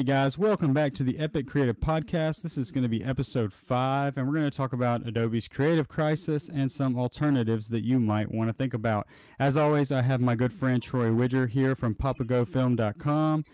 Hey guys, welcome back to the Epoch Creative Podcast. This is going to be episode 5, and we're going to talk about Adobe's creative crisis and some alternatives that you might want to think about. As always, I have my good friend Troy Widger here from papagofilm.com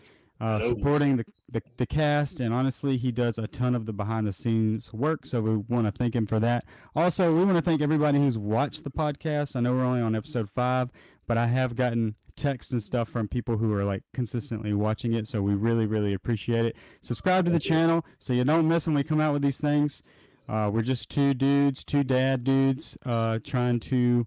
supporting the cast, and honestly, he does a ton of the behind-the-scenes work, so we want to thank him for that. Also, we want to thank everybody who's watched the podcast. I know we're only on episode 5, but I have gotten texts and stuff from people who are like consistently watching it, so we really appreciate it. Subscribe to the channel so you don't miss when we come out with these things. We're just two dad dudes trying to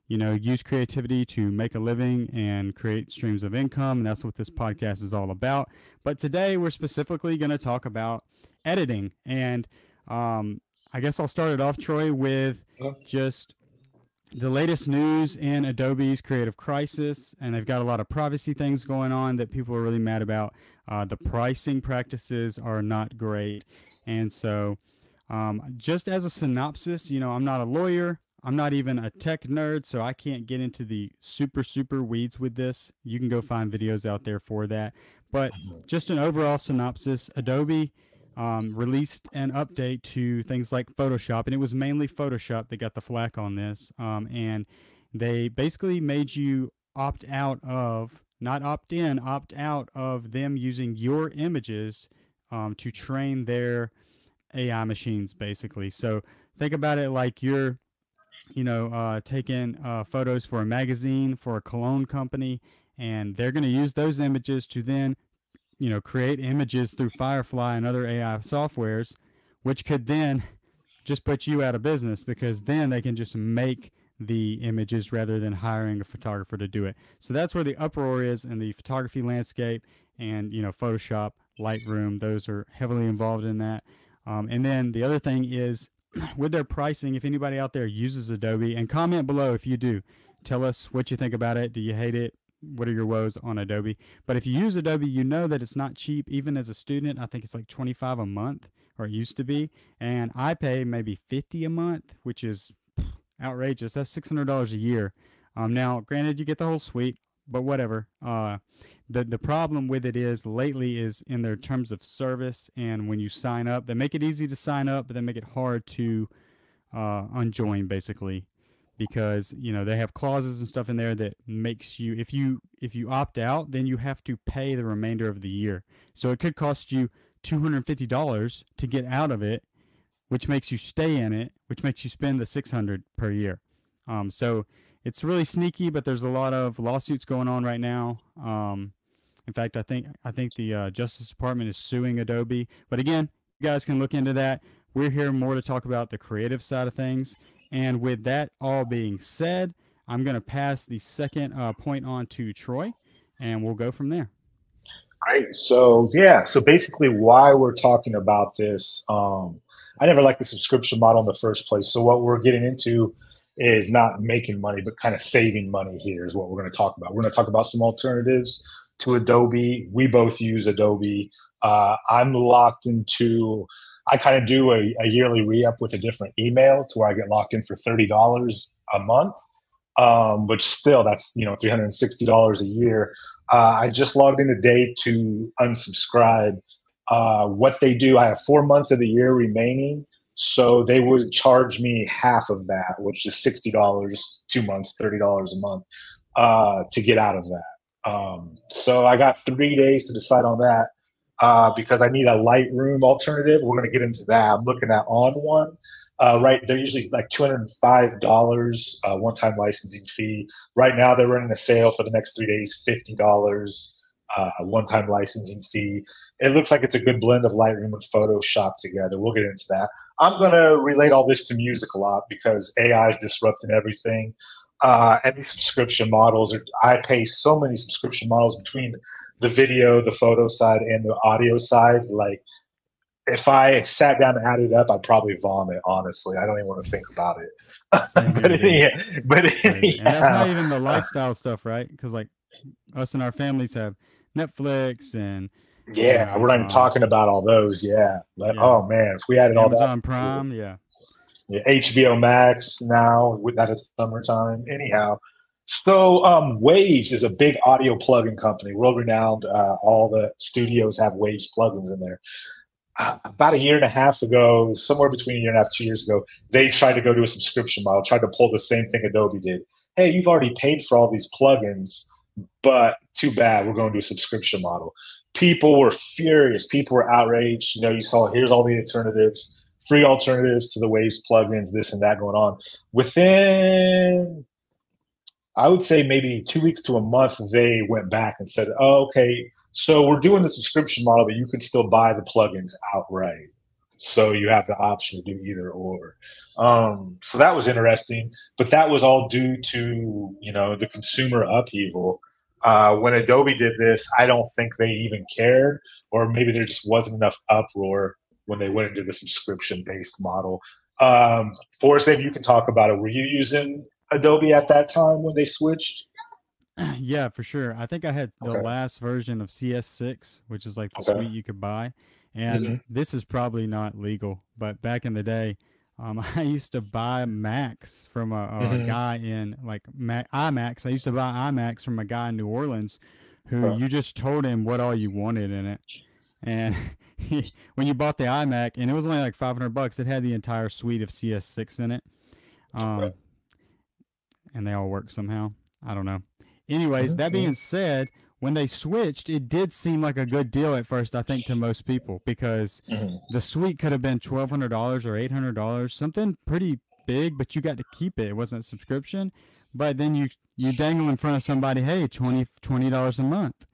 use creativity to make a living and create streams of income, and that's what this podcast is all about. But today we're specifically going to talk about editing, and I guess I'll start it off, Troy, with just the latest news in Adobe's creative crisis, and they've got a lot of privacy things going on that people are really mad about. The pricing practices are not great. And so just as a synopsis, I'm not a lawyer. I'm not even a tech nerd, so I can't get into the super weeds with this. You can go find videos out there for that. But just an overall synopsis, Adobe released an update to things like Photoshop, and it was mainly Photoshop that got the flack on this. And they basically made you opt out of, not opt in, opt out of them using your images to train their AI machines, basically. So think about it like you're, taking photos for a magazine, for a cologne company, and they're going to use those images to then create images through Firefly and other AI softwares, which could then just put you out of business, because then they can just make the images rather than hiring a photographer to do it. So that's where the uproar is in the photography landscape, and Photoshop, Lightroom, those are heavily involved in that. And then the other thing is with their pricing, if anybody out there uses Adobe, and comment below if you do, tell us what you think about it. Do you hate it? What are your woes on Adobe? But if you use Adobe, you know that it's not cheap. Even as a student, I think it's like $25 a month, or it used to be. And I pay maybe $50 a month, which is outrageous. That's $600 a year. Now, granted, you get the whole suite, but whatever. The problem with it is lately is in their terms of service, and when you sign up, they make it easy to sign up, but they make it hard to unjoin, basically. Because they have clauses and stuff in there that makes you, if you opt out, then you have to pay the remainder of the year. So it could cost you $250 to get out of it, which makes you stay in it, which makes you spend the $600 per year. So it's really sneaky, but there's a lot of lawsuits going on right now. In fact, I think the Justice Department is suing Adobe. But again, you guys can look into that. We're here more to talk about the creative side of things. And with that all being said, I'm going to pass the second point on to Troy, and we'll go from there. Great. So basically why we're talking about this, I never liked the subscription model in the first place. So what we're getting into is not making money, but kind of saving money here is what we're going to talk about. We're going to talk about some alternatives to Adobe. We both use Adobe. I'm locked into, I kind of do a yearly re-up with a different email to where I get locked in for $30 a month. But still, that's $360 a year. I just logged in today to unsubscribe. What they do, I have 4 months of the year remaining, so they would charge me half of that, which is $60, 2 months, $30 a month, to get out of that. So I got 3 days to decide on that. Because I need a Lightroom alternative. We're going to get into that. I'm looking at ON1. Right, they're usually like $205 one-time licensing fee. Right now, they're running a sale for the next 3 days, $50 one-time licensing fee. It looks like it's a good blend of Lightroom and Photoshop together. We'll get into that. I'm going to relate all this to music a lot because AI is disrupting everything. And these subscription models, I pay so many subscription models between the video, the photo side, and the audio side. Like, if I sat down and added it up, I'd probably vomit, honestly. I don't even want to think about it. but and that's not even the lifestyle stuff, right? Because like us and our families have Netflix and we're not even talking about all those. Oh man, if we added all that, Amazon Prime, HBO Max now, that it's summertime. Anyhow, So Waves is a big audio plugin company, world renowned. All the studios have Waves plugins in there. About a year and a half ago, somewhere between a year and a half, 2 years ago, they tried to go to a subscription model, tried to pull the same thing Adobe did. Hey, you've already paid for all these plugins, but too bad, we're going to do a subscription model. People were furious. People were outraged. You saw here's all the alternatives, free alternatives to the Waves plugins, this and that going on. Within, I would say maybe 2 weeks to a month, they went back and said, oh, okay, so we're doing the subscription model, but you can still buy the plugins outright. So you have the option to do either or. So that was interesting, but that was all due to, the consumer upheaval. When Adobe did this, I don't think they even cared, or maybe there just wasn't enough uproar when they went into the subscription-based model. Forrest, maybe you can talk about it. Were you using Adobe at that time when they switched? Yeah, for sure. I think I had the last version of CS6, which is like the suite you could buy. And this is probably not legal, but back in the day, I used to buy Macs from a guy in IMAX. I used to buy IMAX from a guy in New Orleans who you just told him what all you wanted in it. And when you bought the iMac, and it was only like $500, it had the entire suite of CS6 in it. And they all work somehow. I don't know. Anyways, that being said, when they switched, it did seem like a good deal at first, I think, to most people, because the suite could have been $1,200 or $800, something pretty big, but you got to keep it. It wasn't a subscription. But then you dangle in front of somebody, hey, $20 a month.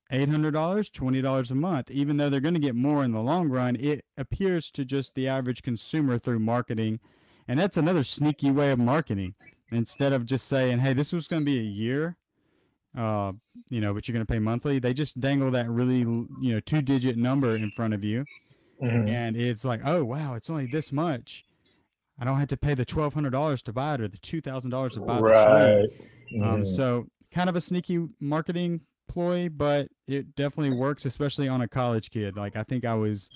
$800, $20 a month. Even though they're going to get more in the long run, it appears to just the average consumer through marketing. And that's another sneaky way of marketing. Instead of just saying, hey, this was going to be a year, but you're going to pay monthly, they just dangle that really, 2-digit number in front of you. And it's like, oh, wow, it's only this much. I don't have to pay the $1,200 to buy it or the $2,000 to buy the suite. So kind of a sneaky marketing ploy, but it definitely works, especially on a college kid. Like, I think it was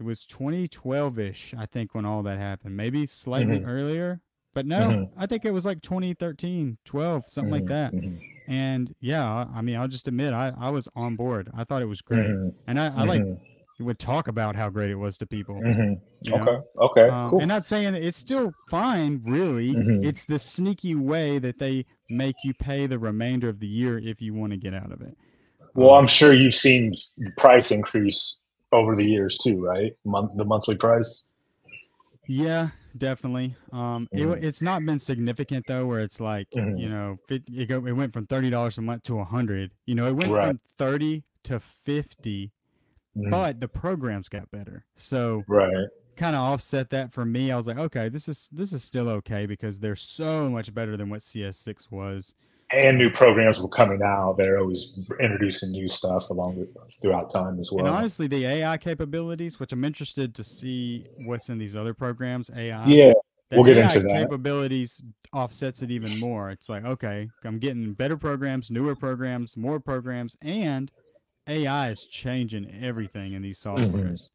2012-ish, I think, when all that happened. Maybe slightly earlier. But no, I think it was like 2013, 12, something like that. And yeah, I mean, I'll just admit, I was on board. I thought it was great. And I would talk about how great it was to people. Okay, cool. And not saying it's still fine, really. It's the sneaky way that they make you pay the remainder of the year if you want to get out of it. Well, I'm sure you've seen the price increase over the years too, right? The monthly price. Yeah, definitely. It's not been significant though, where it's like, it went from $30 a month to $100. It went from 30 to 50, but the programs got better. So kind of offset that for me. I was like, okay, this is still okay, because they're so much better than what CS6 was. And new programs were coming out. They're always introducing new stuff throughout time as well. And honestly, the AI capabilities, which I'm interested to see what's in these other programs, AI. Yeah, we'll get into that. Capabilities offsets it even more. It's like, okay, I'm getting better programs, newer programs, more programs, and AI is changing everything in these softwares.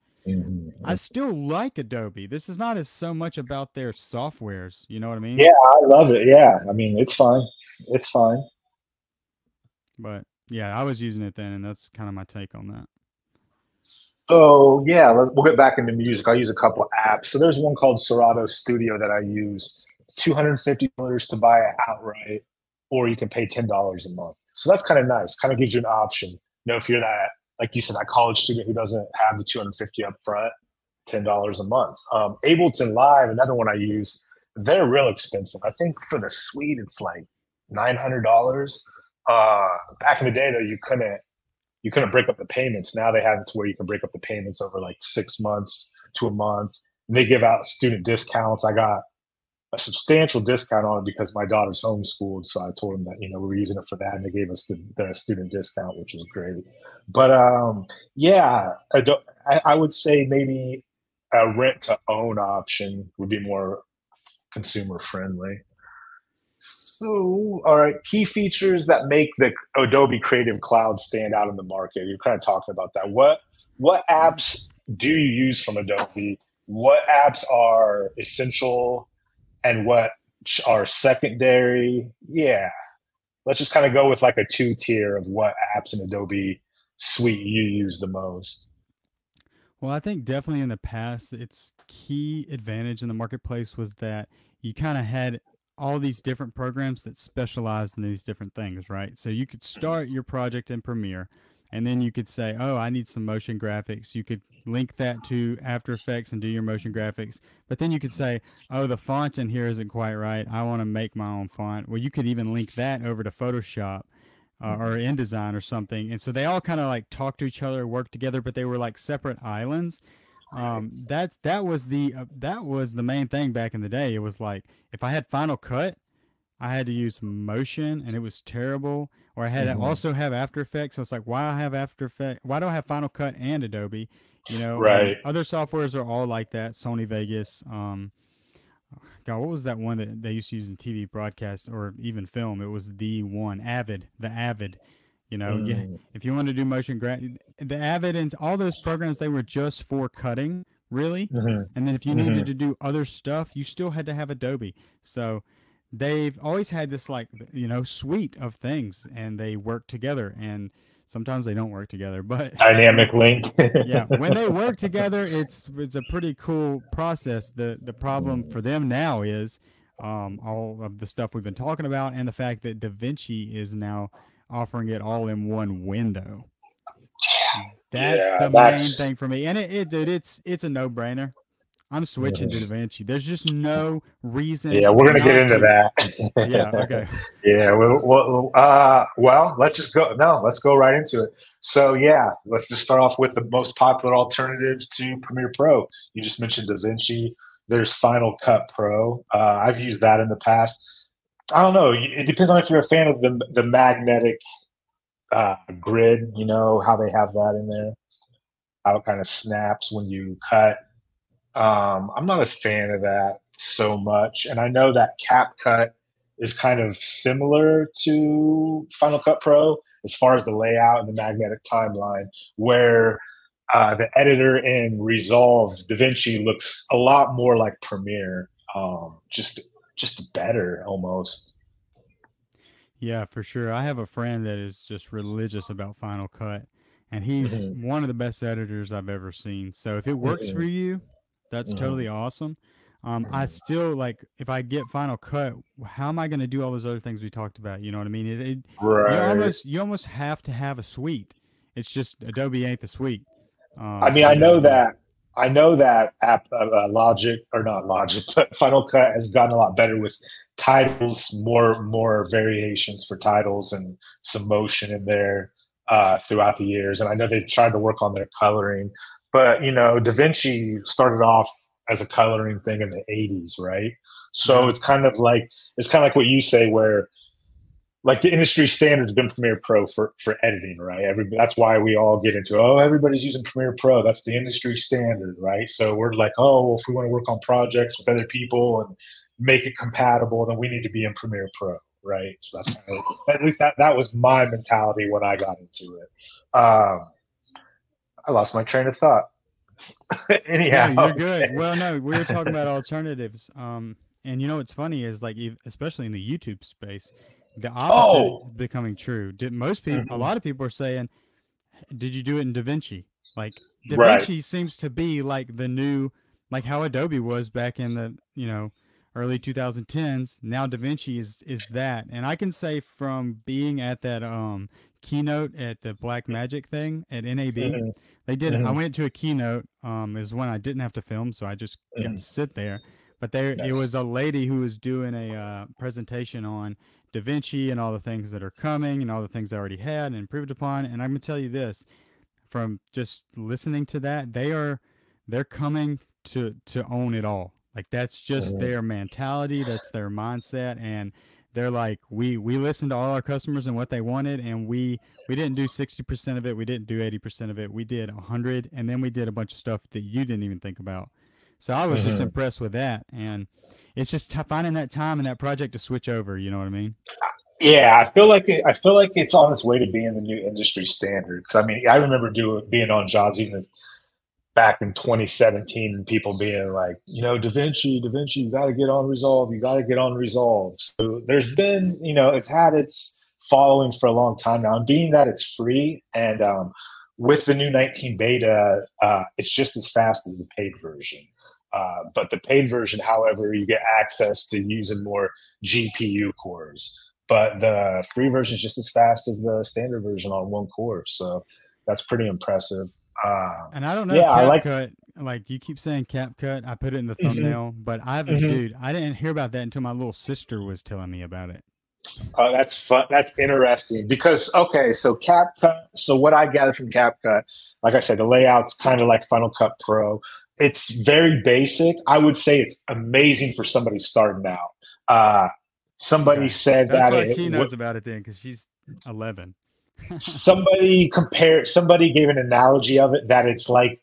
I still like Adobe. This is not so much about their softwares. You know what I mean? Yeah, I love it. Yeah, I mean, it's fine. It's fine. But yeah, I was using it then, and that's kind of my take on that. So yeah, we'll get back into music. I use a couple apps. So there's one called Serato Studio that I use. It's $250 to buy it outright, or you can pay $10 a month. So that's kind of nice. Kind of gives you an option. If you're that, like you said, that college student who doesn't have the $250 up front, $10 a month. Ableton Live, another one I use. They're real expensive. I think for the suite, it's like $900. Back in the day, though, you couldn't break up the payments. Now they have it to where you can break up the payments over like 6 months to a month. And they give out student discounts. I got a substantial discount on it because my daughter's homeschooled. So I told them that, we were using it for that, and they gave us the student discount, which was great. But yeah, I would say maybe a rent to own option would be more consumer friendly. So, all right, key features that make the Adobe Creative Cloud stand out in the market. You're kind of talking about that. What apps do you use from Adobe? What apps are essential, and what are secondary. Yeah. Let's just kind of go with like a 2 tier of what apps in Adobe Suite you use the most. Well, I think definitely in the past, its key advantage in the marketplace was that you kind of had all these different programs that specialized in these different things, right? So you could start your project in Premiere, and then you could say, oh, I need some motion graphics. You could link that to After Effects and do your motion graphics. But then you could say, oh, the font in here isn't quite right. I want to make my own font. Well, you could even link that over to Photoshop or InDesign or something. And so they all kind of like talk to each other, work together, but they were like separate islands. That was the main thing back in the day. It was like if I had Final Cut, I had to use Motion, and it was terrible. Or I had to also have After Effects. So it's like, why do I have After Effects? Why do I have Final Cut and Adobe? You know, and Right. other softwares are all like that. Sony Vegas. God, what was that one that they used to use in TV broadcast or even film? It was the one, Avid, the Avid. You know, yeah, if you want to do the Avid and all those programs, they were just for cutting, really. And then if you needed to do other stuff, you still had to have Adobe. So they've always had this like, you know, suite of things, and they work together. And sometimes they don't work together, but Dynamic link. yeah, when they work together, it's a pretty cool process. The problem for them now is all of the stuff we've been talking about, and the fact that DaVinci is now offering it all in one window. That's the main thing for me, and dude, it's a no brainer. I'm switching to DaVinci. There's just no reason. Yeah, we're gonna get into that. Yeah. Okay. Yeah. Well, let's just go. No, let's go right into it. So yeah, let's just start off with the most popular alternatives to Premiere Pro. You just mentioned DaVinci. There's Final Cut Pro. I've used that in the past. I don't know. It depends on if you're a fan of the magnetic grid. You know how they have that in there. How it kind of snaps when you cut. I'm not a fan of that so much. And I know that CapCut is kind of similar to Final Cut Pro as far as the layout and the magnetic timeline, where the editor in Resolve, DaVinci looks a lot more like Premiere, just better almost. Yeah, for sure. I have a friend that is just religious about Final Cut, and he's one of the best editors I've ever seen. So if it works for you, that's totally awesome. I still like if I get Final Cut, how am I going to do all those other things we talked about? You know what I mean? Right. You almost have to have a suite. It's just Adobe ain't the suite. I mean, I know that app Logic or not Logic, but Final Cut has gotten a lot better with titles, more variations for titles and some motion in there throughout the years. And I know they've tried to work on their coloring. But, you know, DaVinci started off as a coloring thing in the 80s, right? So it's kind of like what you say, where like the industry standard's been Premiere Pro for editing, right? That's why we all get into, oh, everybody's using Premiere Pro. That's the industry standard, right? So we're like, oh, well, if we want to work on projects with other people and make it compatible, then we need to be in Premiere Pro, right? So that's kind of, at least that was my mentality when I got into it. I lost my train of thought. Anyhow, no, you're good. Well, no, we were talking about alternatives. And you know what's funny is like, especially in the YouTube space, the opposite is becoming true. A lot of people are saying, "Did you do it in DaVinci?" Like DaVinci seems to be like the new, like how Adobe was back in the early 2010s. Now DaVinci is that, and I can say from being at that keynote at the Blackmagic thing at NAB, they did. I went to a keynote. Is when I didn't have to film, so I just got to sit there. But it was a lady who was doing a presentation on DaVinci and all the things that are coming and all the things I already had and improved upon. And I'm gonna tell you this, from just listening to that, they're coming to own it all. Like that's just their mentality, that's their mindset, and they're like, we listened to all our customers and what they wanted, and we didn't do 60% of it, we didn't do 80% of it, we did 100, and then we did a bunch of stuff that you didn't even think about. So I was just impressed with that, and it's just finding that time and that project to switch over. You know what I mean? Yeah, I feel like it's on its way to being the new industry standard. Because I mean, I remember being on jobs even back in 2017, people being like, DaVinci, you got to get on Resolve. You got to get on Resolve. So there's been, it's had its following for a long time now. And being that it's free and with the new 19 beta, it's just as fast as the paid version. But the paid version, however, you get access to using more GPU cores. But the free version is just as fast as the standard version on one core. So that's pretty impressive. And I don't know, yeah, CapCut, like you keep saying CapCut, I put it in the thumbnail, but I haven't, dude, I didn't hear about that until my little sister was telling me about it. That's fun. That's interesting because, okay, so CapCut, so what I gathered from CapCut, like I said, the layout's kind of like Final Cut Pro. It's very basic. I would say it's amazing for somebody starting out. Somebody said that's that why she knows about it then, because she's 11. somebody gave an analogy of it that it's like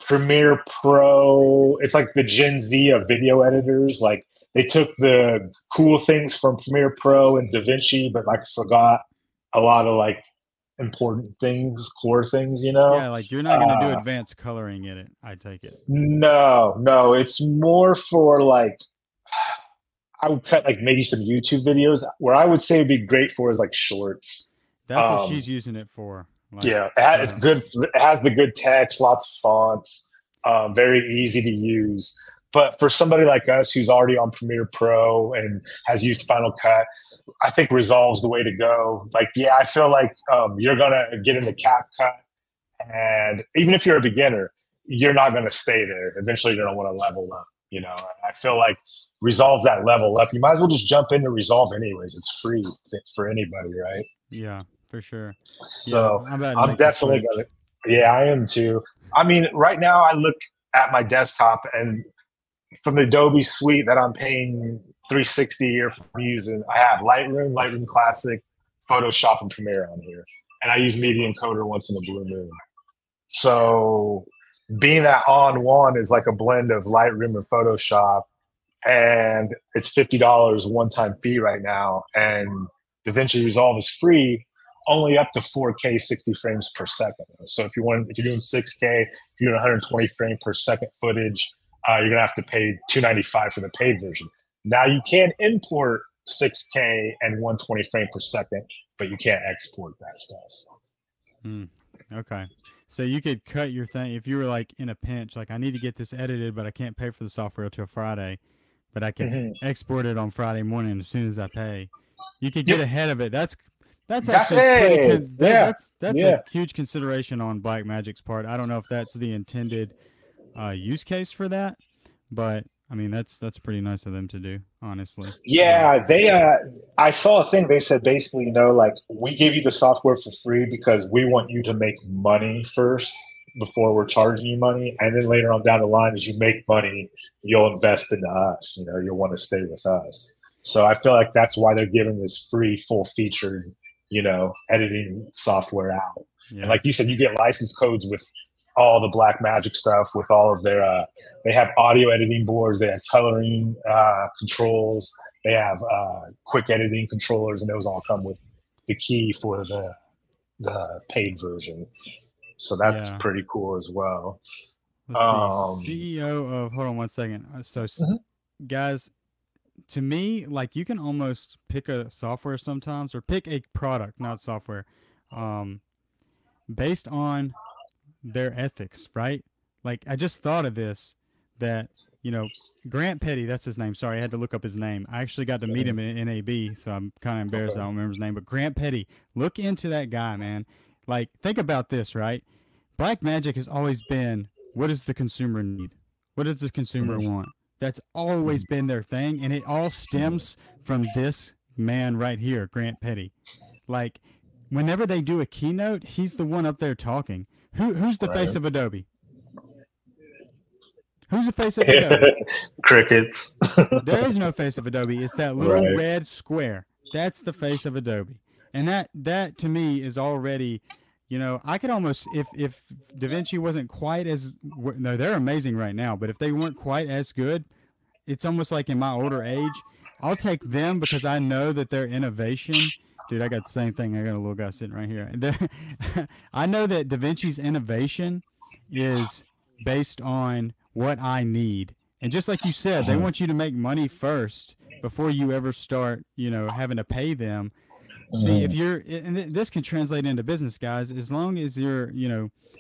Premiere Pro. It's like the Gen Z of video editors. Like they took the cool things from Premiere Pro and DaVinci, but like forgot a lot of like important things, core things, Yeah, like you're not going to do advanced coloring in it, I take it. No, it's more for like, I would cut like maybe some YouTube videos. Where I would say it'd be great for is like shorts. That's what she's using it for. Like, yeah, it has the good text, lots of fonts, very easy to use. But for somebody like us who's already on Premiere Pro and has used Final Cut, I think Resolve's the way to go. Like, yeah, I feel like you're gonna get into CapCut, and even if you're a beginner, you're not gonna stay there. Eventually, you're gonna want to level up. I feel like Resolve's that level up. You might as well just jump into Resolve anyways. It's free for anybody, right? Yeah, for sure. So yeah, I'm definitely gonna. Yeah, I am too. I mean, right now I look at my desktop and from the Adobe suite that I'm paying $360 a year for using, I have Lightroom Classic, Photoshop, and Premiere on here, and I use Media Encoder once in a blue moon. So, being that ON1 is like a blend of Lightroom and Photoshop, and it's $50 one-time fee right now, and DaVinci Resolve is free, only up to 4K 60 frames per second. So if you're doing 6K, if you're doing 120 frame per second footage, you're gonna have to pay $295 for the paid version. Now you can import 6K and 120 frame per second, but you can't export that stuff. Okay, so you could cut your thing if you were like in a pinch, like I need to get this edited, but I can't pay for the software until Friday, but I can export it on Friday morning as soon as I pay. You could get ahead of it. That's actually that's a huge consideration on Blackmagic's part. I don't know if that's the intended use case for that, but I mean that's pretty nice of them to do, honestly. Yeah, they I saw a thing. They said basically, like we give you the software for free because we want you to make money first before we're charging you money, and then later on down the line, as you make money, you'll invest into us. You'll want to stay with us. So I feel like that's why they're giving this free, full-featured, editing software out. Yeah. And like you said, you get license codes with all the Blackmagic stuff, with all of their they have audio editing boards, they have coloring controls, they have quick editing controllers, and those all come with the key for the paid version. So that's pretty cool as well. Let's see. CEO of, hold on one second. So guys, to me, like you can almost pick a software sometimes, or pick a product, not software, based on their ethics, right? Like I just thought of this, that Grant Petty, that's his name. Sorry, I had to look up his name. I actually got to meet him in NAB, so I'm kind of embarrassed I don't remember his name. But Grant Petty, look into that guy, man. Like think about this, right? Blackmagic has always been, what does the consumer need? What does the consumer want? That's always been their thing, and it all stems from this man right here, Grant Petty. Like whenever they do a keynote, he's the one up there talking. Who's the face of Adobe? Who's the face of Adobe? Crickets. There is no face of Adobe. It's that little red square. That's the face of Adobe. And that to me is already, I could almost, if DaVinci wasn't quite as, no, they're amazing right now, but if they weren't quite as good, it's almost like in my older age, I'll take them because I know that their innovation, dude, I got the same thing. I got a little guy sitting right here. I know that DaVinci's innovation is based on what I need. And just like you said, they want you to make money first before you ever start, having to pay them. See, if you're, and this can translate into business, guys, as long as you're,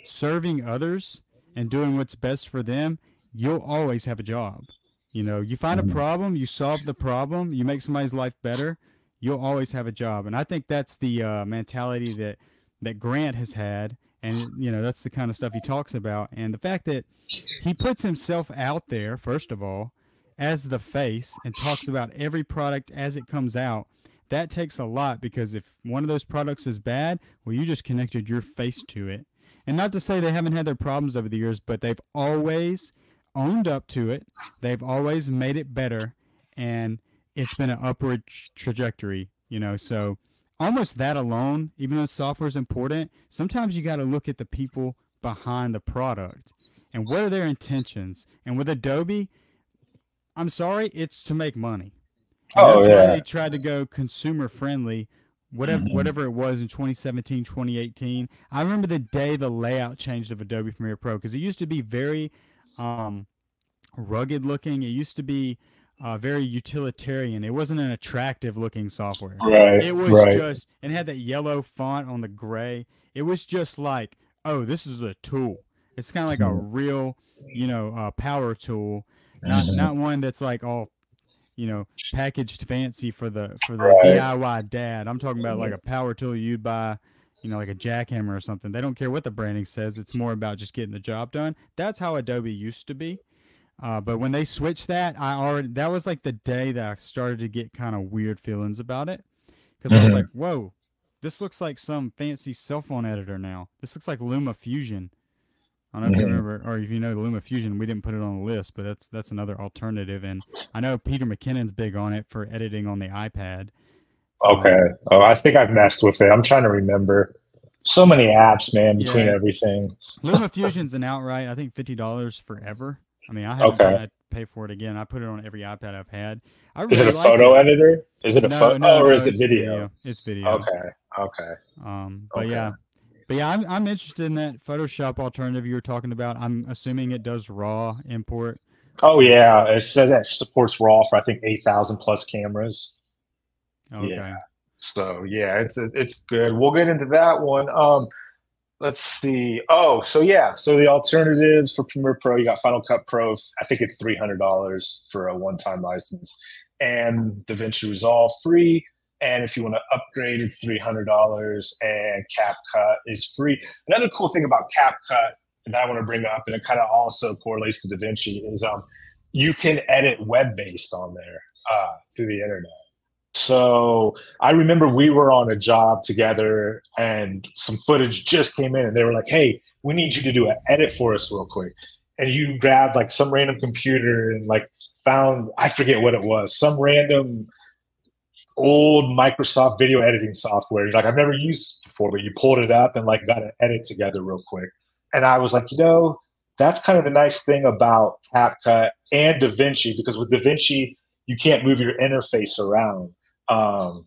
serving others and doing what's best for them, you'll always have a job. You find a problem, you solve the problem, you make somebody's life better, you'll always have a job. And I think that's the mentality that Grant has had. And, that's the kind of stuff he talks about. And the fact that he puts himself out there, first of all, as the face and talks about every product as it comes out, that takes a lot, because if one of those products is bad, well, you just connected your face to it. And not to say they haven't had their problems over the years, but they've always owned up to it. They've always made it better, and it's been an upward trajectory, so almost that alone, even though software is important, sometimes you got to look at the people behind the product and what are their intentions. And with Adobe, I'm sorry, it's to make money. And that's why they tried to go consumer friendly, whatever it was in 2017, 2018. I remember the day the layout changed of Adobe Premiere Pro, because it used to be very rugged looking. It used to be very utilitarian. It wasn't an attractive looking software. Right. It was just, and had that yellow font on the gray. It was just like, oh, this is a tool. It's kind of like a real, power tool, not one that's like all, packaged fancy for the DIY dad. I'm talking about like a power tool you'd buy, like a jackhammer or something. They don't care what the branding says. It's more about just getting the job done. That's how Adobe used to be. But when they switched that, that was like the day that I started to get kind of weird feelings about it. Because I was like, whoa, this looks like some fancy cell phone editor now. This looks like Luma Fusion. I don't know if you remember, or if you know the Luma Fusion. We didn't put it on the list, but that's another alternative. And I know Peter McKinnon's big on it for editing on the iPad. Okay. I think I've messed with it. I'm trying to remember. So many apps, man, between everything. Luma Fusion's an outright, I think, $50 forever. I mean, I haven't had to pay for it again. I put it on every iPad I've had. Is it a photo editor? Is it a photo, or is it video? It's video. Okay. But yeah, I'm interested in that Photoshop alternative you were talking about. I'm assuming it does RAW import. Oh yeah, it says that supports RAW for I think 8,000 plus cameras. Okay. Yeah. So yeah, it's good. We'll get into that one. Let's see. So the alternatives for Premiere Pro, you got Final Cut Pro. I think it's $300 for a one-time license, and DaVinci Resolve free. And if you want to upgrade, it's $300, and CapCut is free. Another cool thing about CapCut that I want to bring up, and it kind of also correlates to DaVinci, is you can edit web-based on there through the internet. So I remember we were on a job together, and some footage just came in, and they were like, hey, we need you to do an edit for us real quick. And you grabbed like some random computer and like found, I forget what it was, some random old Microsoft video editing software. You're like, I've never used it before, but you pulled it up and like got an edit together real quick. And I was like, that's kind of the nice thing about CapCut and DaVinci, because with DaVinci, you can't move your interface around.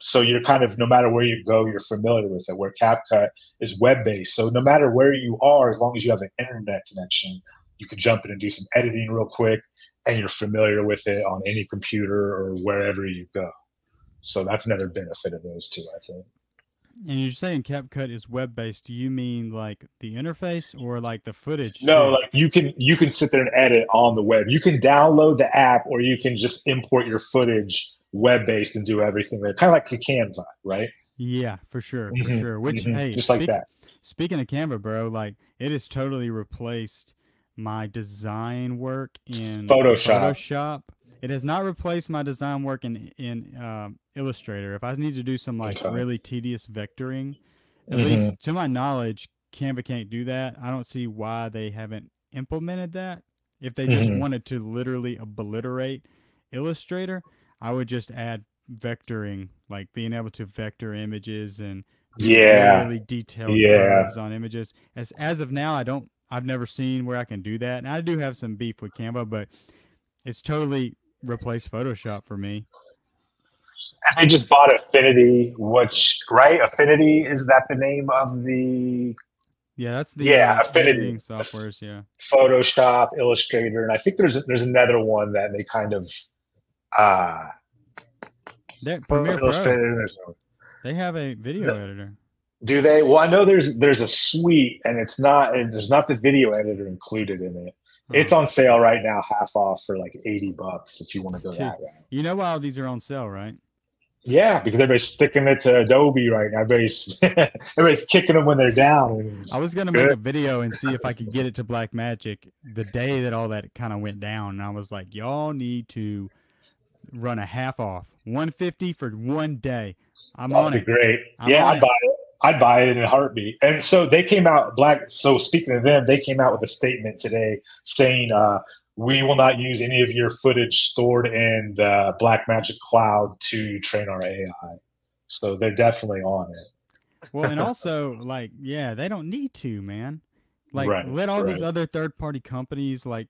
So you're kind of, no matter where you go, you're familiar with it, where CapCut is web-based. So no matter where you are, as long as you have an internet connection, you can jump in and do some editing real quick, and you're familiar with it on any computer or wherever you go. So that's another benefit of those two, I think. And you're saying CapCut is web-based. Do you mean like the interface or like the footage? No, like you can sit there and edit on the web. You can download the app, or you can just import your footage web-based and do everything there. Kind of like a Canva, right? Yeah, for sure. Which, hey, just like that. Speaking of Canva, bro, like it has totally replaced my design work in Photoshop. It has not replaced my design work in Illustrator. If I need to do some like really tedious vectoring, at least to my knowledge, Canva can't do that. I don't see why they haven't implemented that. If they just wanted to literally obliterate Illustrator, I would just add vectoring, like being able to vector images and really detailed curves on images. As of now, I've never seen where I can do that. And I do have some beef with Canva, but it's totally replaced Photoshop for me. I just bought Affinity, Affinity, is that the name of the Yeah, that's the I've been editing in softwares. Yeah, Photoshop, Illustrator, and I think there's another one that they kind of uh that Premiere Pro. Illustrator. They have a video editor. Do they? Well, I know there's a suite, and there's not the video editor included in it. It's on sale right now, half off for like $80 if you want to go that way. You know why all these are on sale, right? Yeah, because everybody's sticking it to Adobe right now. Everybody's kicking them when they're down. I was gonna make a video and see if I could get it to Blackmagic the day that all that kind of went down, and I was like, y'all need to run a half off, $150 for one day. I'm on it. Great. I'd buy it. I'd buy it in a heartbeat. And so they came out So speaking of them, they came out with a statement today saying, we will not use any of your footage stored in the Blackmagic cloud to train our AI. So they're definitely on it. Well, and also, like, yeah, they don't need to, man. Like, let all these other third-party companies like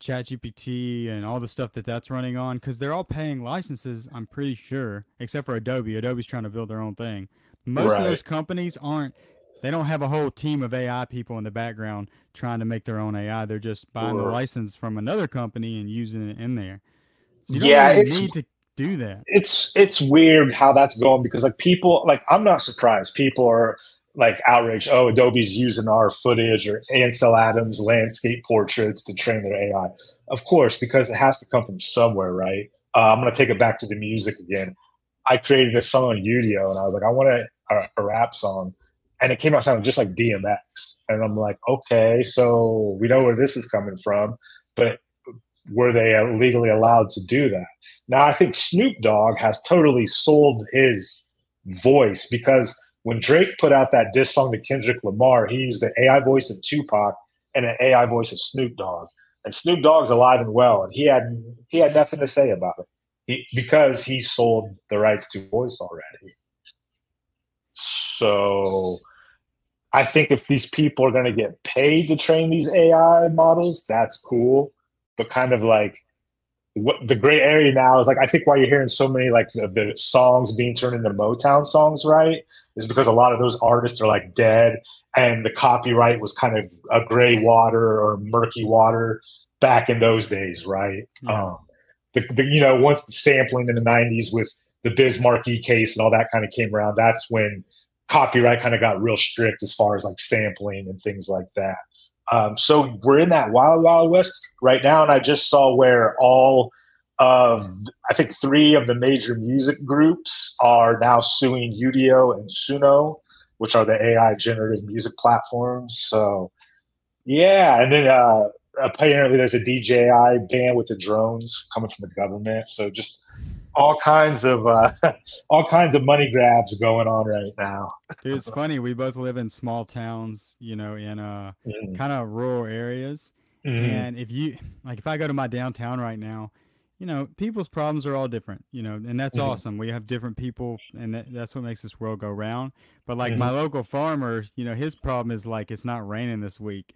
ChatGPT and all the stuff that's running on, because they're all paying licenses, I'm pretty sure, except for Adobe. Adobe's trying to build their own thing. Most of those companies they don't have a whole team of AI people in the background trying to make their own AI. They're just buying the license from another company and using it in there. So you don't really need to do that. It's weird how that's going, because like people, like, I'm not surprised people are like outraged. Oh, Adobe's using our footage, or Ansel Adams landscape portraits to train their AI. Of course, because it has to come from somewhere, right? I'm going to take it back to the music again. I created a song on Udio, and I was like, I want a rap song. And it came out sounding just like DMX. And I'm like, okay, so we know where this is coming from, but were they legally allowed to do that? Now, I think Snoop Dogg has totally sold his voice, because when Drake put out that diss song to Kendrick Lamar, he used the AI voice of Tupac and an AI voice of Snoop Dogg. And Snoop Dogg's alive and well, and he had nothing to say about it because he sold the rights to voice already. So I think if these people are going to get paid to train these AI models, that's cool. But kind of like what the gray area now is, like, I think why you're hearing so many like the songs being turned into Motown songs, right, is because a lot of those artists are like dead, and the copyright was kind of a gray water or murky water back in those days, right? Yeah. Once the sampling in the 90s with the Biz Markie case and all that kind of came around, that's when copyright kind of got real strict as far as like sampling and things like that. So we're in that wild, wild west right now. And I just saw where all of, I think 3 of the major music groups are now suing Udio and Suno, which are the AI generative music platforms. So yeah. And then apparently there's a DJI ban with the drones coming from the government. So just all kinds of money grabs going on right now. Dude, it's funny. We both live in small towns, in kind of rural areas. And if I go to my downtown right now, people's problems are all different, and that's awesome. We have different people, and that's what makes this world go round. But like my local farmer, his problem is like, it's not raining this week.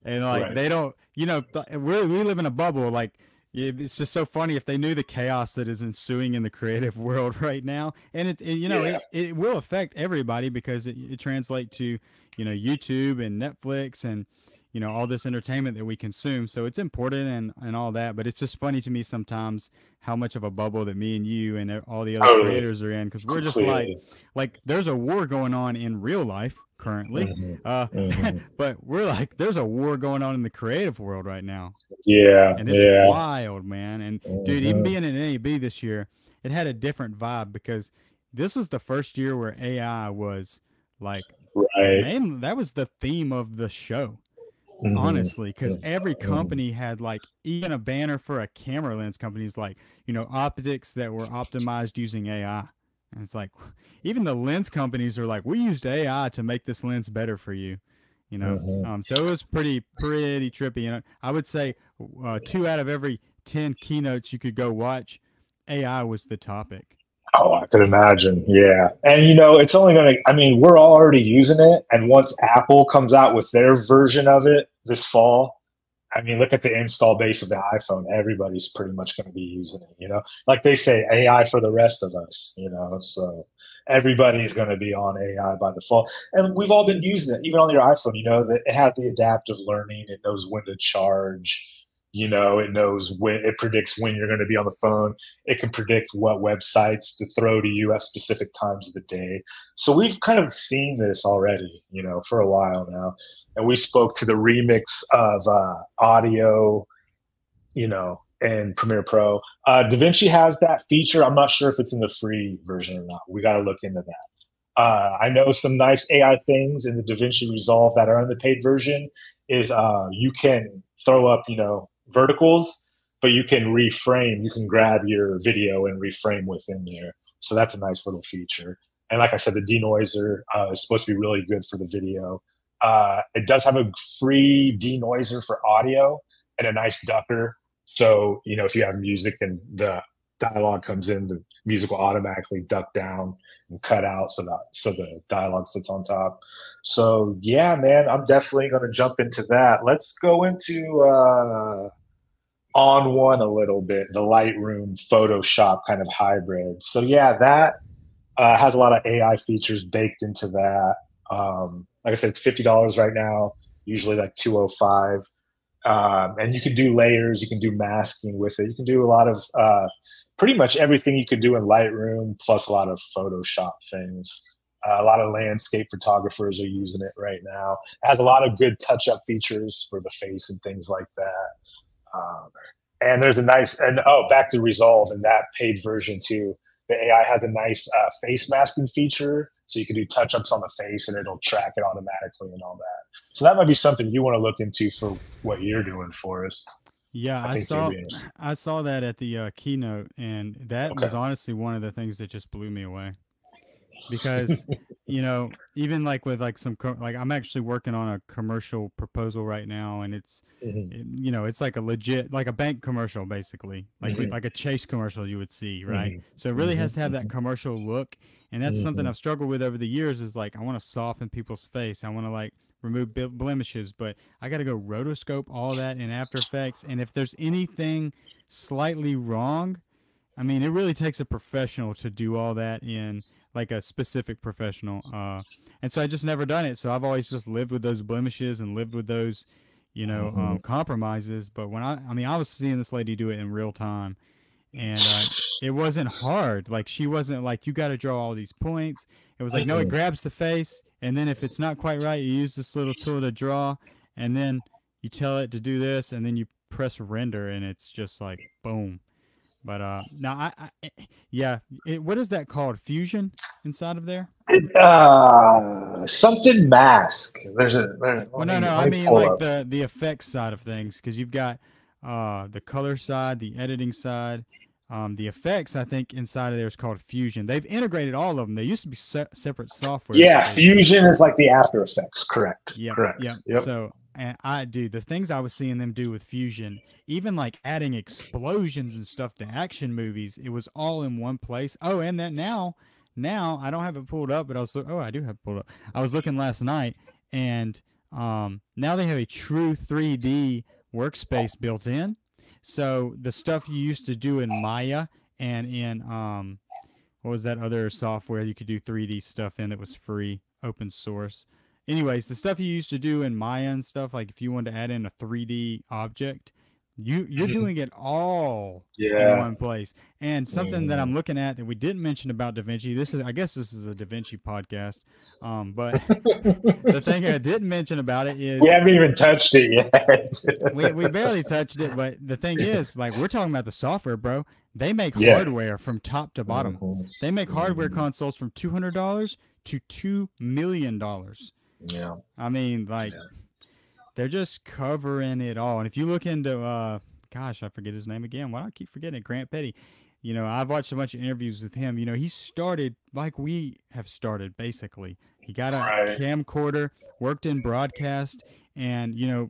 And like, they don't, we live in a bubble. Like, it's just so funny if they knew the chaos that is ensuing in the creative world right now. And it will affect everybody, because it translates to, YouTube and Netflix and, all this entertainment that we consume. So it's important and all that. But it's just funny to me sometimes how much of a bubble that me and you and all the other creators are in, because we're just like there's a war going on in real life currently. But we're like, there's a war going on in the creative world right now. Yeah. And it's wild, man. And dude, even being in NAB this year, it had a different vibe, because this was the first year where AI was like, man, that was the theme of the show. Honestly, because every company had like, even a banner for a camera lens companies, like, optics that were optimized using AI. And it's like, even the lens companies are like, we used AI to make this lens better for you, so it was pretty trippy. I would say 2 out of every 10 keynotes you could go watch, AI was the topic. Oh, I could imagine. Yeah. And, it's only going to, we're already using it. And once Apple comes out with their version of it this fall, I mean, look at the install base of the iPhone. Everybody's pretty much going to be using it, you know? Like they say, AI for the rest of us, you know? So everybody's going to be on AI by default. And we've all been using it, even on your iPhone, you know, that it has the adaptive learning. It knows when to charge, you know, it knows when, it predicts when you're going to be on the phone. It can predict what websites to throw to you at specific times of the day. So we've kind of seen this already, you know, for a while now. And we spoke to the remix of audio, you know, and Premiere Pro. DaVinci has that feature. I'm not sure if it's in the free version or not. We got to look into that. I know some nice AI things in the DaVinci Resolve that are in the paid version is you can throw up, you know, verticals, but you can reframe. You can grab your video and reframe within there. So that's a nice little feature. And like I said, the denoiser is supposed to be really good for the video. It does have a free denoiser for audio and a nice ducker. So, you know, if you have music and the dialogue comes in, the music will automatically duck down and cut out so the dialogue sits on top. So, yeah, man, I'm definitely going to jump into that. Let's go into ON1 a little bit, the Lightroom Photoshop kind of hybrid. So, yeah, that has a lot of AI features baked into that. Like I said, it's $50 right now, usually like $205. And you can do layers, you can do masking with it. You can do a lot of pretty much everything you could do in Lightroom, plus a lot of Photoshop things. A lot of landscape photographers are using it right now. It has a lot of good touch-up features for the face and things like that. And there's a nice, and back to Resolve and that paid version too. The AI has a nice face masking feature, so you can do touch-ups on the face and it'll track it automatically and all that. So that might be something you want to look into for what you're doing, Forrest. Yeah, I saw that at the keynote, and that was honestly one of the things that just blew me away. Because you know, even like with like like I'm actually working on a commercial proposal right now, and it's you know, it's like a legit, like a bank commercial basically, like a Chase commercial you would see, right? So it really has to have that commercial look, and that's something I've struggled with over the years. Is like I want to soften people's face, I want to like remove blemishes, but I got to go rotoscope all that in After Effects, and if there's anything slightly wrong, I mean, it really takes a professional to do all that in like a specific professional. And so I just never done it. So I've always just lived with those blemishes and lived with those, you know, compromises. But when I was seeing this lady do it in real time, and it wasn't hard. Like she wasn't like, you got to draw all these points. It was like, no, it grabs the face. And then if it's not quite right, you use this little tool to draw, and then you tell it to do this, and then you press render, and it's just like, boom. But now what is that called? Fusion inside of there? Something mask. Well, no, I mean like the effects side of things, because you've got the color side, the editing side, the effects. I think inside of there is called Fusion. They've integrated all of them. They used to be separate software. Yeah, Fusion is like the After Effects. Correct. Yeah. Correct. Yep. So. And the things I was seeing them do with Fusion, even like adding explosions and stuff to action movies, it was all in one place. Oh, and that now I don't have it pulled up, but I do have it pulled up. I was looking last night, and now they have a true 3D workspace built in. So the stuff you used to do in Maya and in what was that other software you could do 3D stuff in that was free, open source? Anyways, the stuff you used to do in Maya and stuff, like if you wanted to add in a 3D object, you're doing it all in one place. And something that I'm looking at that we didn't mention about DaVinci, I guess this is a DaVinci podcast, but the thing I didn't mention about it is we haven't even touched it yet. we barely touched it, but the thing is, like, we're talking about the software, bro. They make hardware from top to bottom. They make hardware consoles from $200 to $2 million. Yeah. I mean, like, they're just covering it all. And if you look into, gosh, I forget his name again. Why do I keep forgetting it? Grant Petty. You know, I've watched a bunch of interviews with him. You know, he started like we have started, basically. He got a camcorder, worked in broadcast, and, you know,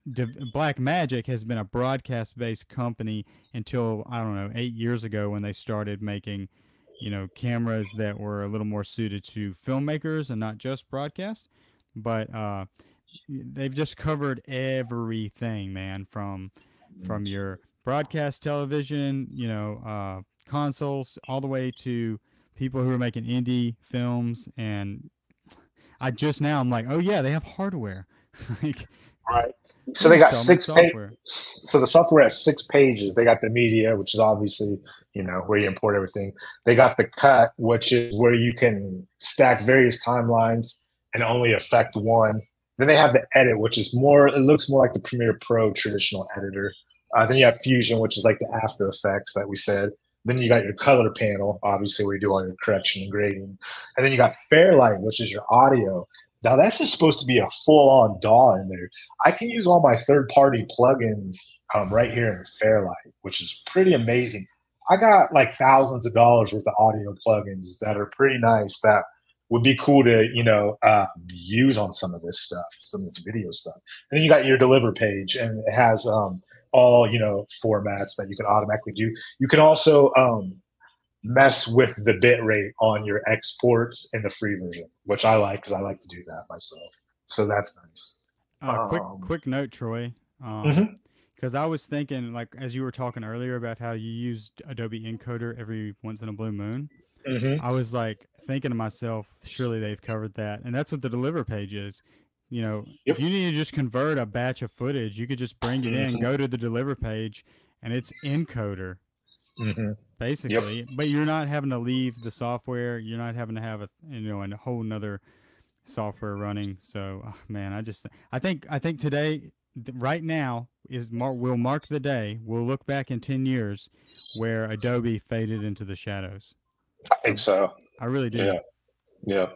Blackmagic has been a broadcast-based company until, I don't know, 8 years ago when they started making, you know, cameras that were a little more suited to filmmakers and not just broadcast. But they've just covered everything, man, from your broadcast television, consoles, all the way to people who are making indie films. And I'm like, oh yeah, they have hardware. Like, Right. So they they just got don't make software. So the software has 6 pages. They got the media, which is obviously, where you import everything. They got the cut, which is where you can stack various timelines and only affect one. Then they have the edit, which is it looks more like the Premiere Pro traditional editor. Then you have Fusion, which is like the After Effects that we said. Then you got your color panel, obviously, where you do all your correction and grading. And then you got Fairlight, which is your audio. Now, that's just supposed to be a full-on DAW in there. I can use all my third-party plugins right here in Fairlight, which is pretty amazing. I got like thousands of dollars worth of audio plugins that are pretty nice that would be cool to, use on some of this stuff, some of this video stuff. And then you got your deliver page, and it has all, formats that you can automatically do. You can also mess with the bit rate on your exports in the free version, which I like because I like to do that myself. So that's nice. Quick note, Troy. Mhm. Because I was thinking, like, as you were talking earlier about how you used Adobe Encoder every once in a blue moon, I was like thinking to myself, surely they've covered that. And that's what the deliver page is. Yep. If you need to just convert a batch of footage, you could just bring it in, go to the deliver page, and it's Encoder. Basically. Yep. But you're not having to leave the software. You're not having to have a whole nother software running. So, man, I think today, right now, will mark the day. We'll look back in 10 years where Adobe faded into the shadows. I think so. I really do. Yeah.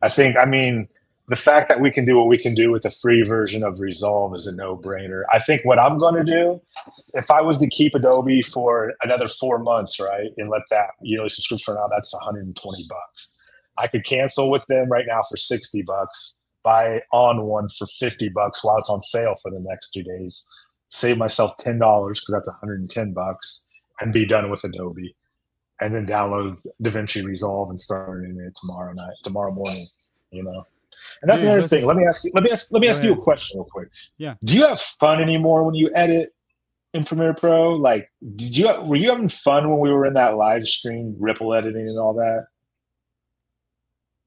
I mean, the fact that we can do what we can do with the free version of Resolve is a no-brainer. I think what I'm going to do, if I was to keep Adobe for another 4 months, right, and let that yearly subscription out, that's $120. I could cancel with them right now for $60, buy ON1 for $50 while it's on sale for the next 2 days, save myself $10 because that's $110, and be done with Adobe. And then download DaVinci Resolve and start in it tomorrow morning, And that's the other thing. Let me ask you a question real quick. Yeah. Do you have fun anymore when you edit in Premiere Pro? Like, were you having fun when we were in that live stream, ripple editing and all that?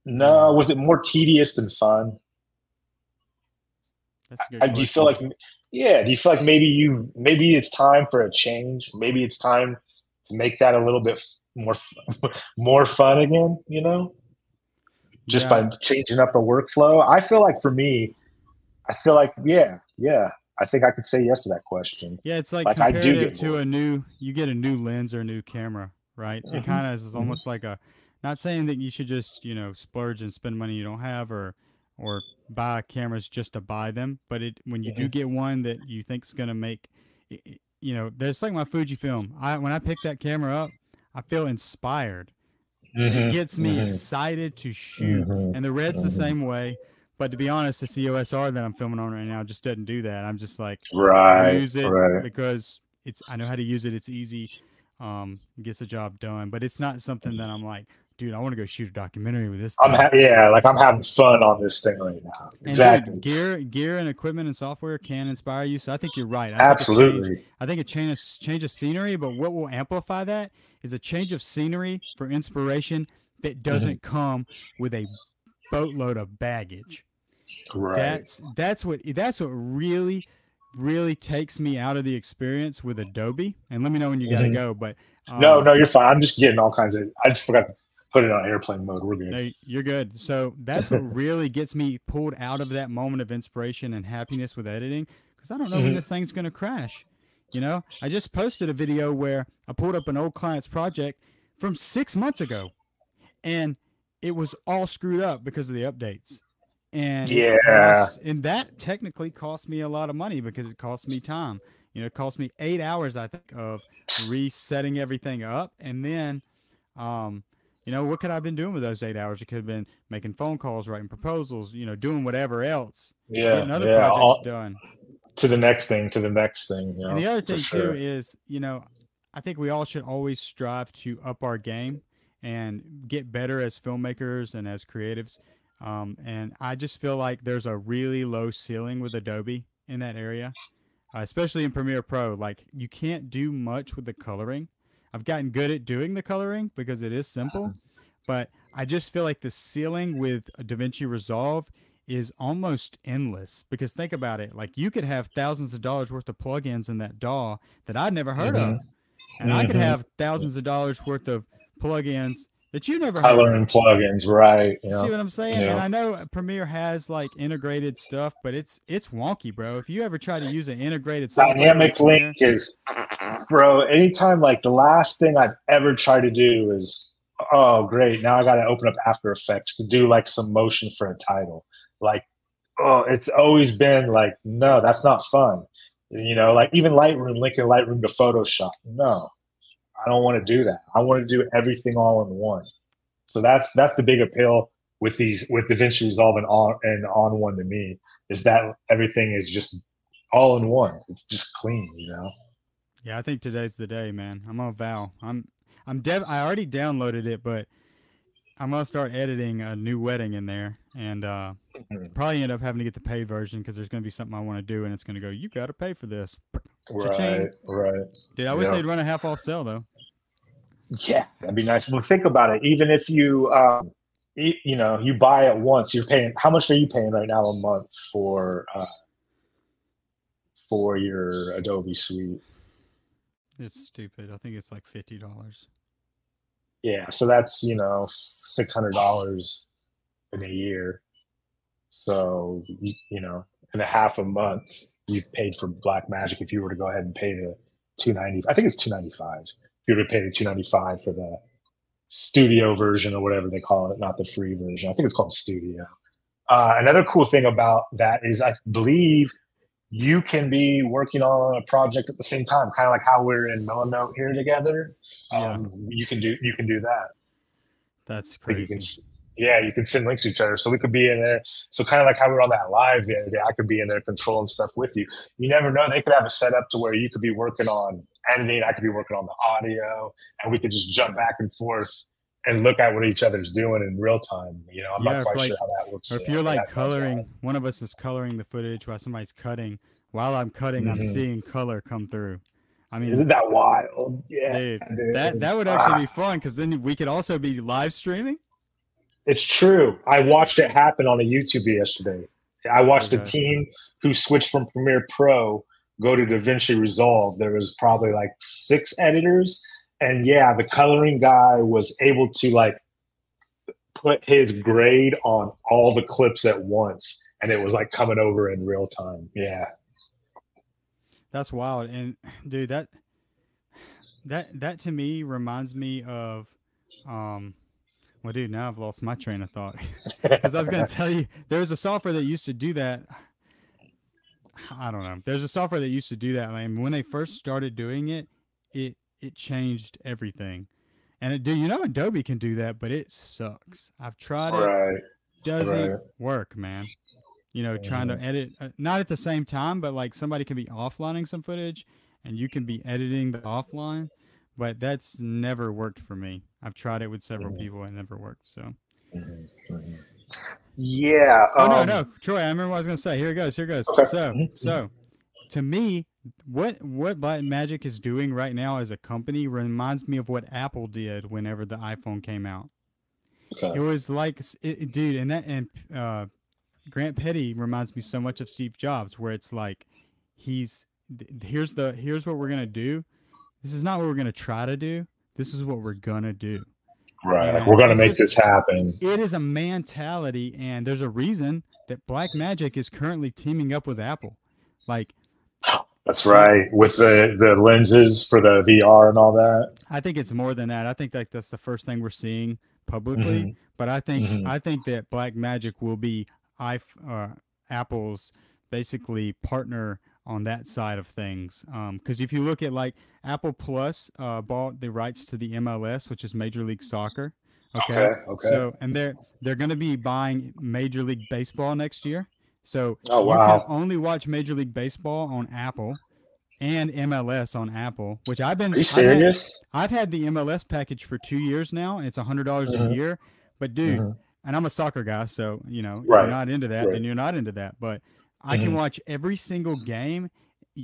No. Was it more tedious than fun? That's a good question. Do you feel like, maybe it's time for a change? Maybe it's time to make that a little bit more fun again, just by changing up the workflow. I feel like for me, yeah, I think I could say yes to that question. Yeah, it's like comparative to you get a new lens or a new camera, right? It kind of is almost like not saying that you should just, splurge and spend money you don't have or buy cameras just to buy them. But when you do get one that you think is going to make, there's like my Fujifilm. When I pick that camera up, I feel inspired. It gets me excited to shoot. And the Red's the same way. But to be honest, the COS R that I'm filming on right now just doesn't do that. I'm just like, I use it because I know how to use it. It's easy. It gets the job done. But it's not something that I'm like, dude, I want to go shoot a documentary with this thing. I'm having fun on this thing right now. Exactly. And dude, gear and equipment and software can inspire you. So I think you're right. Absolutely. I think a change of scenery, but what will amplify that is a change of scenery for inspiration that doesn't come with a boatload of baggage. Right. That's what really takes me out of the experience with Adobe. And let me know when you got to go. But no, you're fine. I'm just getting all kinds of. I just forgot to put it on airplane mode. We're good. No, you're good. So that's what really gets me pulled out of that moment of inspiration and happiness with editing, because I don't know when this thing's going to crash. I just posted a video where I pulled up an old client's project from 6 months ago, and it was all screwed up because of the updates. And and that technically cost me a lot of money because it cost me time. It cost me 8 hours, I think, of resetting everything up. And then, what could I have been doing with those 8 hours? It could have been making phone calls, writing proposals, doing whatever else. Getting other projects done. To the next thing. And the other thing too is, I think we all should always strive to up our game and get better as filmmakers and as creatives. And I just feel like there's a really low ceiling with Adobe in that area, especially in Premiere Pro. Like, you can't do much with the coloring. I've gotten good at doing the coloring because it is simple, but I just feel like the ceiling with DaVinci Resolve is almost endless, because think about it. Like, you could have thousands of dollars worth of plugins in that DAW that I'd never heard of. And I could have thousands of dollars worth of plugins that you never heard of. Coloring plugins, right? See what I'm saying? And I know Premiere has like integrated stuff, but it's wonky, bro. If you ever try to use an integrated software, dynamic link is, bro. Anytime, like, the last thing I've ever tried to do is, oh great, now I got to open up After Effects to do like some motion for a title. Like, oh, it's always been like, no, that's not fun. Like even Lightroom, linking Lightroom to Photoshop. No, I don't want to do that. I want to do everything all in one. So that's the big appeal with DaVinci Resolve and ON1 to me, is that everything is just all in one. It's just clean, Yeah, I think today's the day, man. I'm gonna vow. I already downloaded it, but I'm gonna start editing a new wedding in there, and probably end up having to get the paid version, because there's gonna be something I want to do, and it's gonna go, you got to pay for this. Right. Dude, I wish they'd run a half off sale though. Yeah, that'd be nice. Well, think about it. Even if you, you buy it once, you're paying. How much are you paying right now a month for your Adobe suite? It's stupid. I think it's like $50. Yeah, so that's $600 in a year. So in a half a month, you've paid for Blackmagic. If you were to go ahead and pay the $290, I think it's $295. If you were to pay the $295 for the studio version or whatever they call it, not the free version. I think it's called Studio. Another cool thing about that is, I believe you can be working on a project at the same time, kind of like how we're in Note here together. Yeah. You can do that. That's crazy. You can send links to each other. So we could be in there. So kind of like how we were on that live the other day, I could be in there controlling stuff with you. You never know. They could have a setup to where you could be working on editing. I could be working on the audio, and we could just jump back and forth and look at what each other's doing in real time. I'm not quite sure how that works. Or if you're like coloring, one of us is coloring the footage while somebody's cutting. While I'm cutting, I'm seeing color come through. I mean, isn't that wild? Yeah, dude. That would actually be fun, because then we could also be live streaming. It's true. I watched it happen on a YouTube yesterday. I watched a team who switched from Premiere Pro go to DaVinci Resolve. There was probably like 6 editors. And yeah, the coloring guy was able to like put his grade on all the clips at once. And it was like coming over in real time. Yeah. That's wild. And dude, that to me reminds me of, well, dude, now I've lost my train of thought, because I was going to tell you, there's a software that used to do that. I don't know. There's a software that used to do that. And when they first started doing it, it changed everything. And Adobe can do that, but it sucks. I've tried it. Doesn't work, man. Trying to edit, not at the same time, but like somebody can be offlining some footage and you can be editing the offline, but that's never worked for me. I've tried it with several people and it never worked. So, yeah. No, Troy, I remember what I was going to say. Here it goes. Okay. So to me, what Blackmagic is doing right now as a company reminds me of what Apple did whenever the iPhone came out. Okay. It was like, dude, and Grant Petty reminds me so much of Steve Jobs, where it's like, here's what we're going to do. This is not what we're going to try to do. This is what we're going to do. Right. Like, we're going to make this happen. It is a mentality, and there's a reason that Blackmagic is currently teaming up with Apple. Like, that's right. With the lenses for the VR and all that. I think it's more than that. I think that's the first thing we're seeing publicly. But I think that Blackmagic will be Apple's basically partner on that side of things. Because if you look at like Apple Plus bought the rights to the MLS, which is Major League Soccer. Okay. So, and they're going to be buying Major League Baseball next year. So you can only watch Major League Baseball on Apple and MLS on Apple, which I've been. Are you serious? I've had the MLS package for 2 years now, and it's $100 a year. But dude, and I'm a soccer guy, so if you're Right. not into that, Right. then you're not into that. But I can watch every single game.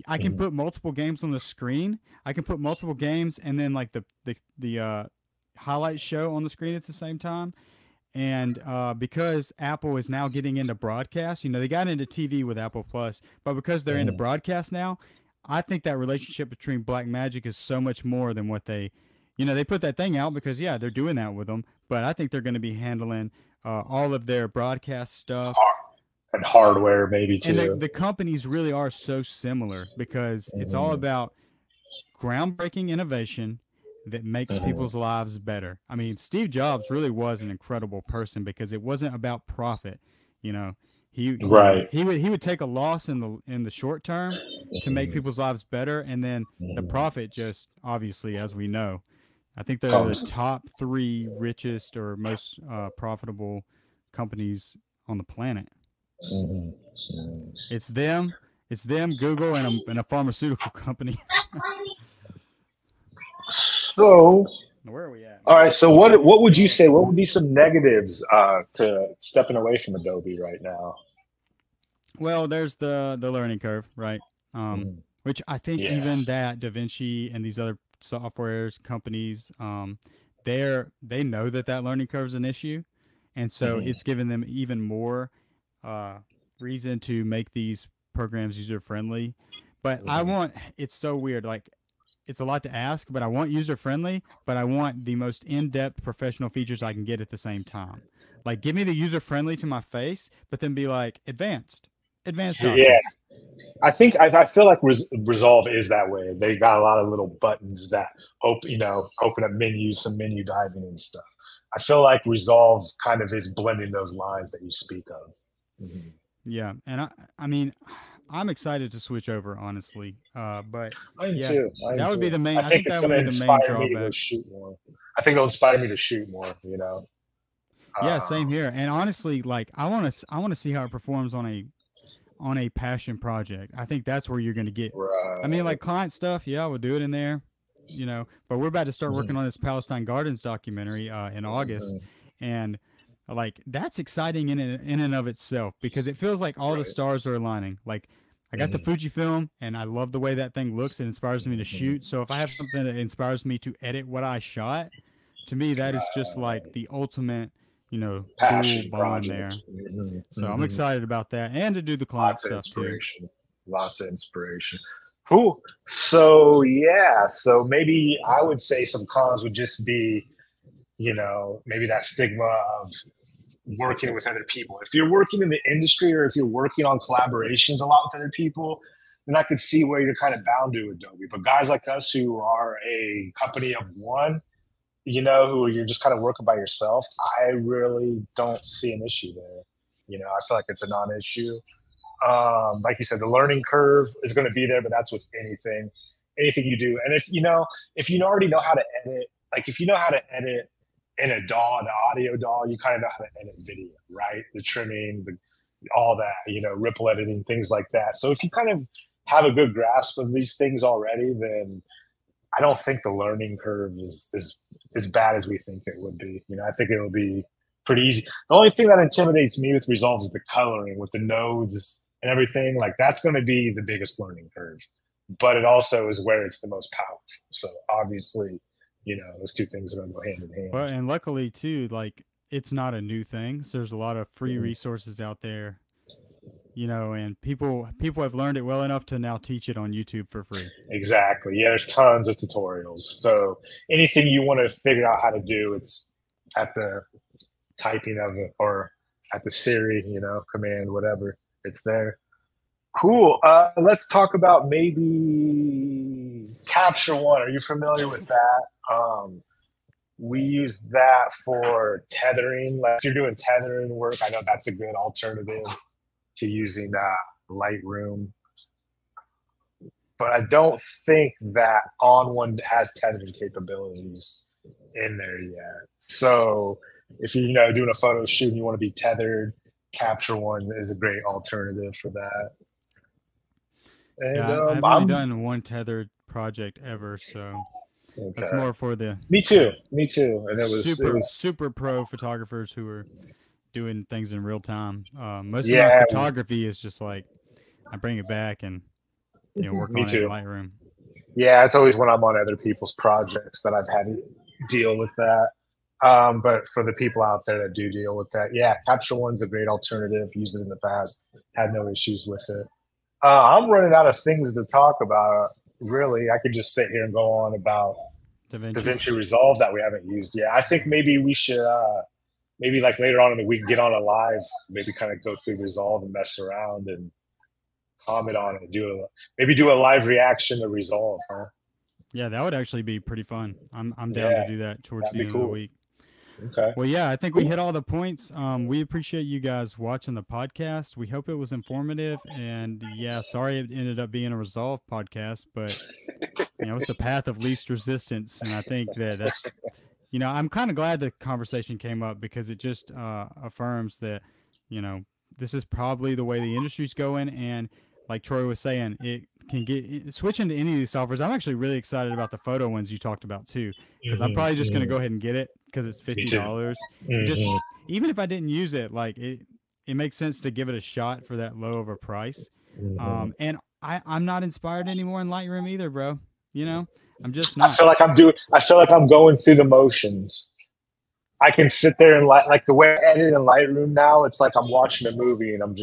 I can put multiple games on the screen. I can put multiple games and then like the highlight show on the screen at the same time. And because Apple is now getting into broadcast, they got into TV with Apple Plus, but because they're into broadcast now, I think that relationship between Blackmagic is so much more than what they put that thing out because they're doing that with them. But I think they're going to be handling all of their broadcast stuff and hardware maybe too. And the companies really are so similar because it's all about groundbreaking innovation that makes people's lives better. I mean, Steve Jobs really was an incredible person because it wasn't about profit. He would take a loss in the short term to make people's lives better, and then the profit just obviously, as we know, I think they're the top 3 richest or most profitable companies on the planet. It's them, Google, and a pharmaceutical company. So where are we at? All right. So what would you say? What would be some negatives to stepping away from Adobe right now? Well, there's the learning curve, right? Which I think even that DaVinci and these other softwares companies, they know that learning curve is an issue, and so it's given them even more reason to make these programs user friendly. But it's so weird. Like, it's a lot to ask, but I want user friendly, but I want the most in-depth professional features I can get at the same time. Like, give me the user friendly to my face, but then be like advanced options. Yeah, I feel like Resolve is that way. They got a lot of little buttons that open up menus, some menu diving and stuff. I feel like Resolve kind of is blending those lines that you speak of. Yeah, and I mean, I'm excited to switch over, honestly. But I am too. That would be the main. I think it's going to inspire me to shoot more. I think it'll inspire me to shoot more. Yeah, same here. And honestly, like I want to see how it performs on a passion project. I think that's where you're going to get. Right. I mean, like client stuff. Yeah, we'll do it in there. But we're about to start working on this Palestine Gardens documentary in August, and like that's exciting in and of itself because it feels like all the stars are aligning. Like I got the Fujifilm and I love the way that thing looks. It inspires me to shoot. So if I have something that inspires me to edit what I shot, to me that is just like the ultimate, passion dual bond there. So I'm excited about that and to do the client stuff too. Lots of inspiration. Cool. So so maybe I would say some cons would just be, maybe that stigma of working with other people. If you're working in the industry or if you're working on collaborations a lot with other people, then I could see where you're kind of bound to Adobe. But guys like us who are a company of one, who you're just kind of working by yourself, I really don't see an issue there. I feel like it's a non-issue. Like you said, the learning curve is going to be there, but that's with anything you do. And if you already know how to edit, like if you know how to edit in a DAW, an audio DAW, you kind of know how to edit video, right? The trimming, all that, ripple editing, things like that. So if you kind of have a good grasp of these things already, then I don't think the learning curve is as bad as we think it would be. I think it'll be pretty easy. The only thing that intimidates me with Resolve is the coloring with the nodes and everything. Like that's going to be the biggest learning curve, but it also is where it's the most powerful. So obviously, those two things are going to go hand in hand. Well, and luckily too, like it's not a new thing. So there's a lot of free resources out there, and people have learned it well enough to now teach it on YouTube for free. Exactly. Yeah, there's tons of tutorials. So anything you want to figure out how to do, it's at the typing of it or at the Siri, command, whatever. It's there. Cool. Let's talk about maybe Capture One. Are you familiar with that? We use that for tethering. Like if you're doing tethering work, I know that's a good alternative to using Lightroom. But I don't think that ON1 has tethering capabilities in there yet. So if you're doing a photo shoot and you want to be tethered, Capture One is a great alternative for that. And, I've only done one tethered project ever, so that's more for the me too. And it was super pro photographers who are doing things in real time. Most of my Yeah, photography is just like I bring it back and work me on it in too. Lightroom. Yeah, it's always when I'm on other people's projects that I've had to deal with that. But for the people out there that do deal with that, yeah, Capture One's a great alternative. Used it in the past, had no issues with it. I'm running out of things to talk about. Really, I could just sit here and go on about DaVinci. DaVinci Resolve that we haven't used yet. I think maybe we should, maybe like later on in the week, get on a live, maybe kind of go through Resolve and mess around and comment on it. Maybe do a live reaction to Resolve, huh? Yeah, that would actually be pretty fun. I'm down to Yeah, do that towards that'd the be end of the cool. week. Okay. Well, yeah, I think we hit all the points. We appreciate you guys watching the podcast. We hope it was informative. And yeah, sorry it ended up being a Resolve podcast, but it's the path of least resistance. And I think that's, I'm kind of glad the conversation came up because it just affirms that, this is probably the way the industry's going. And like Troy was saying, it can switch into any of these softwares. I'm actually really excited about the photo ones you talked about too, because I'm probably just going to go ahead and get it because it's $50. Just even if I didn't use it, like it makes sense to give it a shot for that low of a price. And I'm not inspired anymore in Lightroom either, bro. I'm just not. I feel like I'm going through the motions. I can sit there and like the way I edit in Lightroom now, it's like I'm watching a movie and I'm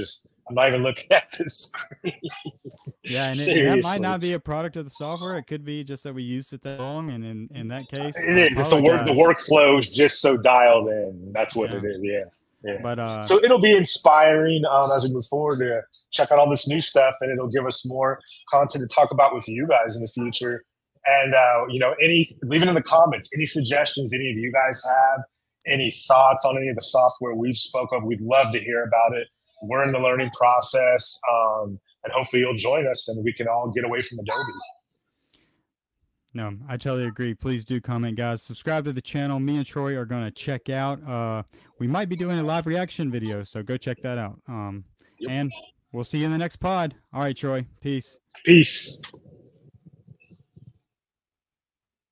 not even looking at the screen. Yeah, and that might not be a product of the software. It could be just that we used it that long, and in that case, it is. It's the workflow is just so dialed in. That's what it is. Yeah. But so it'll be inspiring as we move forward to check out all this new stuff, and it'll give us more content to talk about with you guys in the future. And leave it in the comments. Any suggestions any of you guys have? Any thoughts on any of the software we've spoke of? We'd love to hear about it. We're in the learning process, and hopefully you'll join us and we can all get away from Adobe. No, I totally agree. Please do comment, guys. Subscribe to the channel. Me and Troy are going to check out. We might be doing a live reaction video, so go check that out. And we'll see you in the next pod. All right, Troy. Peace. Peace.